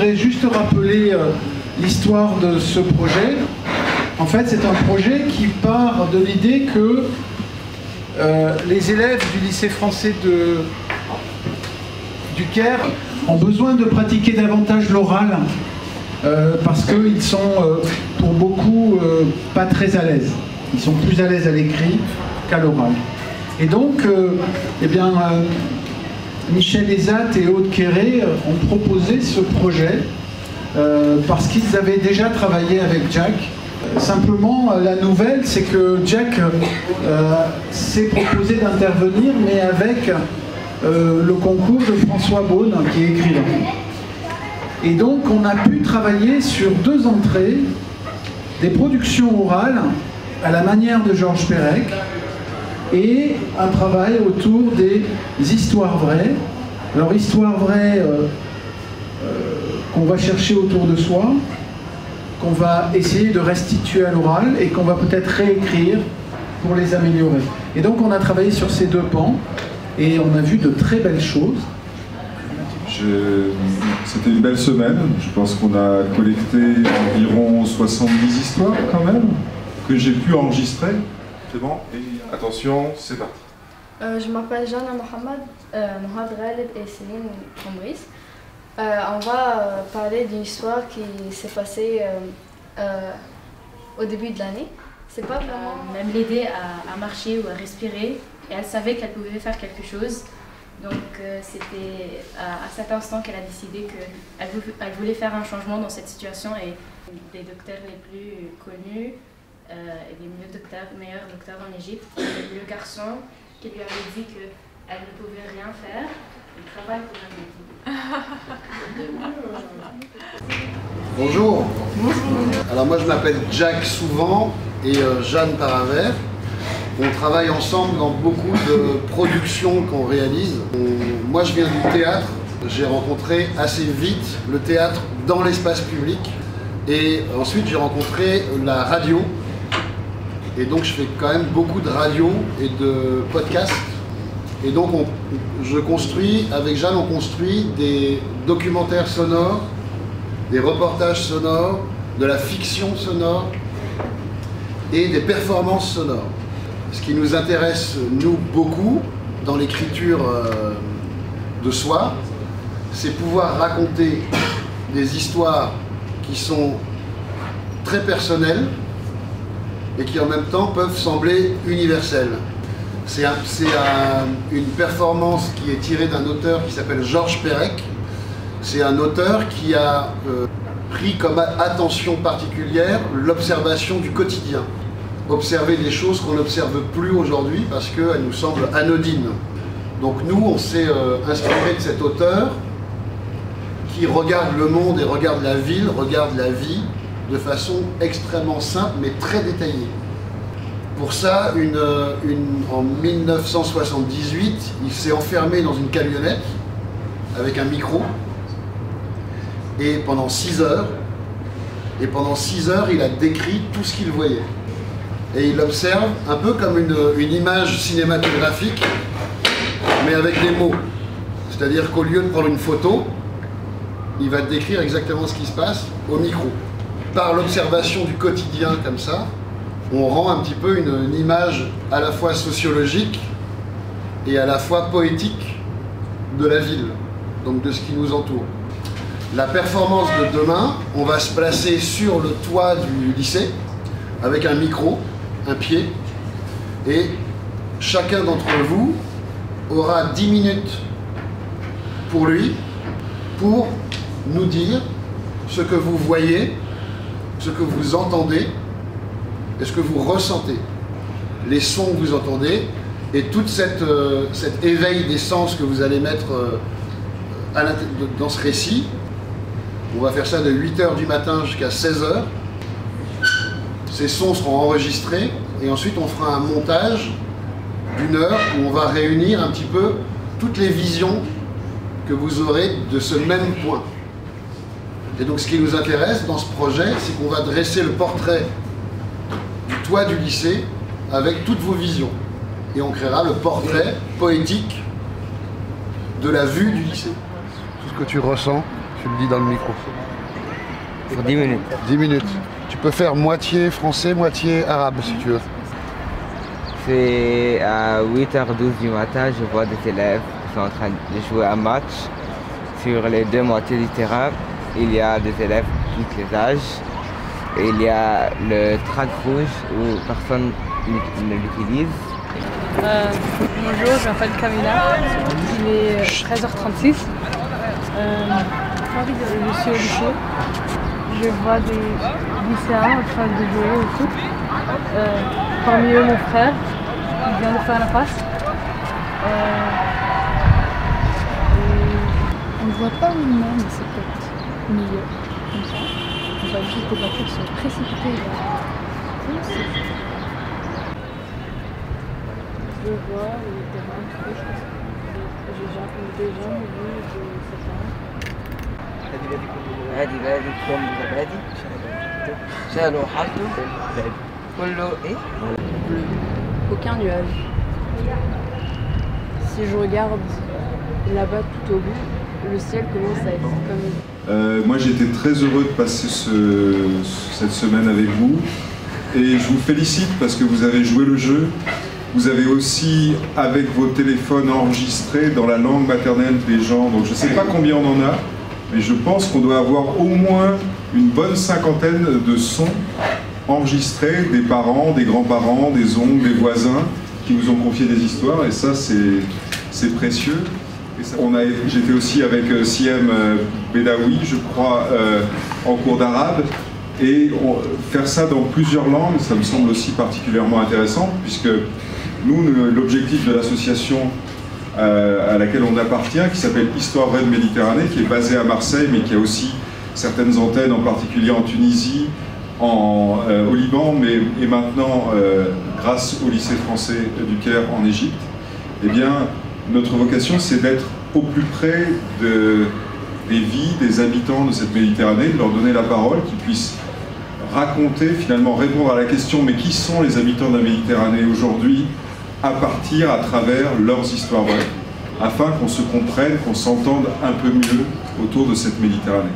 voudrais juste rappeler l'histoire de ce projet. En fait, c'est un projet qui part de l'idée que les élèves du lycée français du Caire ont besoin de pratiquer davantage l'oral parce qu'ils sont, pour beaucoup, pas très à l'aise. Ils sont plus à l'aise à l'écrit qu'à l'oral. Et donc, Michel Ezat et Aude Quéré ont proposé ce projet parce qu'ils avaient déjà travaillé avec Jack. Simplement, la nouvelle, c'est que Jack s'est proposé d'intervenir, mais avec le concours de François Beaune, qui est écrivain. Et donc, on a pu travailler sur 2 entrées, des productions orales, à la manière de Georges Perec, et un travail autour des histoires vraies. Alors, histoires vraies qu'on va chercher autour de soi, qu'on va essayer de restituer à l'oral et qu'on va peut-être réécrire pour les améliorer. Et donc on a travaillé sur ces 2 pans et on a vu de très belles choses. C'était une belle semaine, je pense qu'on a collecté environ 70 histoires quand même, que j'ai pu enregistrer. C'est bon? Et attention, c'est parti. Je m'appelle Jana Mohamed, Mohad Ghalib et Céline Comris. On va parler d'une histoire qui s'est passée au début de l'année. C'est pas vraiment... Même l'aider à marcher ou à respirer. Et elle savait qu'elle pouvait faire quelque chose. Donc c'était à cet instant qu'elle a décidé qu'elle voulait faire un changement dans cette situation. Et les docteurs les plus connus et les meilleurs docteurs en Égypte, le garçon qui lui avait dit qu'elle ne pouvait rien faire, il travaille pour un métier. Bonjour. Alors moi je m'appelle Jack Souvent et Jeanne Paravert. On travaille ensemble dans beaucoup de productions qu'on réalise. Moi je viens du théâtre. J'ai rencontré assez vite le théâtre dans l'espace public. Et ensuite j'ai rencontré la radio. Et donc je fais quand même beaucoup de radio et de podcasts. Et donc je construis, avec Jeanne, on construit des documentaires sonores, des reportages sonores, de la fiction sonore et des performances sonores. Ce qui nous intéresse, nous, beaucoup, dans l'écriture de soi, c'est pouvoir raconter des histoires qui sont très personnelles et qui en même temps peuvent sembler universelles. C'est une performance qui est tirée d'un auteur qui s'appelle Georges Perec. C'est un auteur qui a pris comme attention particulière l'observation du quotidien. Observer des choses qu'on n'observe plus aujourd'hui parce qu'elles nous semblent anodines. Donc nous, on s'est inspiré de cet auteur qui regarde le monde et regarde la ville, regarde la vie de façon extrêmement simple mais très détaillée. Pour ça, en 1978, il s'est enfermé dans une camionnette avec un micro et pendant 6 heures. Et pendant 6 heures, il a décrit tout ce qu'il voyait. Et il observe un peu comme une image cinématographique, mais avec des mots. C'est-à-dire qu'au lieu de prendre une photo, il va décrire exactement ce qui se passe au micro. Par l'observation du quotidien comme ça, on rend un petit peu une image à la fois sociologique et à la fois poétique de la ville, donc de ce qui nous entoure. La performance de demain, on va se placer sur le toit du lycée avec un micro, un pied, et chacun d'entre vous aura 10 minutes pour lui, pour nous dire ce que vous voyez, ce que vous entendez, et ce que vous ressentez, les sons que vous entendez, et tout cet éveil des sens que vous allez mettre dans ce récit. On va faire ça de 8 h du matin jusqu'à 16 h. Ces sons seront enregistrés, et ensuite on fera un montage d'1 heure où on va réunir un petit peu toutes les visions que vous aurez de ce même point. Et donc ce qui nous intéresse dans ce projet, c'est qu'on va dresser le portrait du toit du lycée avec toutes vos visions. Et on créera le portrait poétique de la vue du lycée. Tout ce que tu ressens, Tu le dis dans le micro. Pour 10 minutes. 10 minutes. Tu peux faire moitié français, moitié arabe si tu veux. C'est à 8h12 du matin, je vois des élèves qui sont en train de jouer un match. Sur les deux moitiés du terrain, il y a des élèves de tous les âges. Et il y a le trac rouge où personne ne l'utilise. Bonjour, je m'appelle Camilla. Il est 13h36. Je suis au lycée. Je vois des lycéens en train de jouer au foot. Parmi eux, mon frère, il vient de faire la passe. On ne voit pas où il est, mais c'est peut-être au milieu, comme ça. On voit juste des voitures se précipiter vers. Je vois le terrain, j'ai déjà vu de هذه بلدي كم زبادي شالوا حطوا كله ايه bleu. Aucun nuage. Si je regarde là-bas tout au bout, le ciel commence à être comme... Moi j'étais très heureux de passer cette semaine avec vous et je vous félicite parce que vous avez joué le jeu. Vous avez aussi, avec vos téléphones enregistrés dans la langue maternelle des gens, donc je ne sais pas combien on en a, mais je pense qu'on doit avoir au moins une bonne cinquantaine de sons enregistrés des parents, des grands-parents, des oncles, des voisins qui vous ont confié des histoires et ça c'est précieux. J'étais aussi avec Siem Bedawi, je crois, en cours d'arabe. Et faire ça dans plusieurs langues, ça me semble aussi particulièrement intéressant, puisque nous, l'objectif de l'association à laquelle on appartient, qui s'appelle Histoire vraie de Méditerranée, qui est basée à Marseille, mais qui a aussi certaines antennes, en particulier en Tunisie, au Liban, et maintenant, grâce au lycée français du Caire en Égypte, eh bien, notre vocation, c'est d'être au plus près des vies des habitants de cette Méditerranée, de leur donner la parole, qu'ils puissent raconter, finalement répondre à la question mais qui sont les habitants de la Méditerranée aujourd'hui à travers leurs histoires vraies, afin qu'on se comprenne, qu'on s'entende un peu mieux autour de cette Méditerranée.